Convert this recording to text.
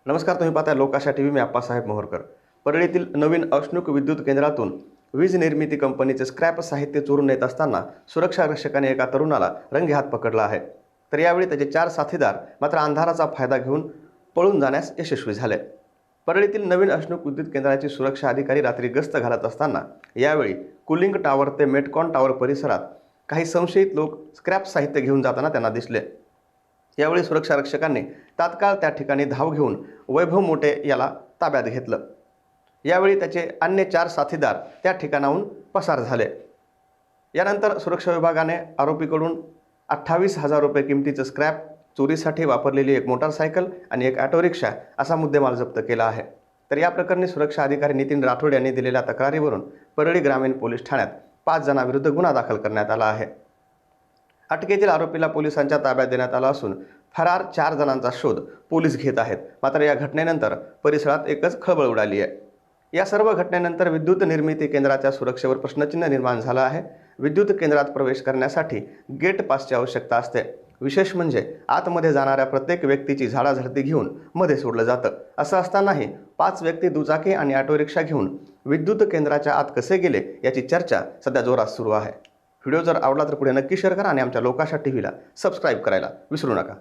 नमस्कार, तुम्ही पाहताय लोकाशा टीव्ही. मी आप्पासाहेब मोहोरकर. परळीतील नवीन औष्णिक विद्युत केंद्रातून वीज निर्मिती कंपनीचे स्क्रॅप साहित्य चोरून नेत असताना सुरक्षा रक्षकाने एका तरुणाला रंगेहात पकडला आहे. तर यावेळी त्याचे 4 साथीदार मात्र अंधाराचा फायदा घेऊन पळून जाण्यास यशस्वी झाले. परळीतील नवीन औष्णिक विद्युत केंद्राची सुरक्षा अधिकारी रात्री गस्त घालत असताना यावेळी कुलिंग टॉवर ते मेटकॉन टॉवर परिसरात काही संशयित लोक स्क्रॅप साहित्य घेऊन जाताना त्यांना दिसले. यावेळी सुरक्षा रक्षकांनी तात्काळ त्या ठिकाणी धाव घेऊन वैभव मोटे याला ताब्यात घेतलं. यावेळी त्याचे अन्य 4 साथीदार त्या ठिकाणाहून पसार झाले. यानंतर सुरक्षा विभागाने आरोपीकडून 28,000 रुपये किमतीचं स्क्रॅप, चोरीसाठी वापरलेली एक मोटारसायकल आणि एक ऑटो रिक्षा असा मुद्देमाल जप्त केला आहे. तर या प्रकरणी सुरक्षा अधिकारी नितीन राठोड यांनी दिलेल्या तक्रारीवरून परळी ग्रामीण पोलीस ठाण्यात 5 जणांविरुद्ध गुन्हा दाखल करण्यात आला आहे. अटकेतील आरोपीला पोलिसांच्या ताब्यात देण्यात आला असून फरार 4 जणांचा शोध पोलीस घेत आहेत. मात्र या घटनेनंतर परिसरात एकच खळबळ उडाली आहे. या सर्व घटनेनंतर विद्युत निर्मिती केंद्राच्या सुरक्षेवर प्रश्नचिन्ह निर्माण झालं आहे. विद्युत केंद्रात प्रवेश करण्यासाठी गेट पासची आवश्यकता असते. विशेष म्हणजे आतमध्ये जाणाऱ्या प्रत्येक व्यक्तीची झाडाझडती घेऊन मध्ये सोडलं जातं. असं असतानाही 5 व्यक्ती दुचाकी आणि ऑटो रिक्षा घेऊन विद्युत केंद्राच्या आत कसे गेले याची चर्चा सध्या जोरात सुरू आहे. व्हिडिओ जर आवडला तर पुढे नक्की शेअर करा आणि आमच्या लोकाशा टीव्हीला सबस्क्राईब करायला विसरू नका.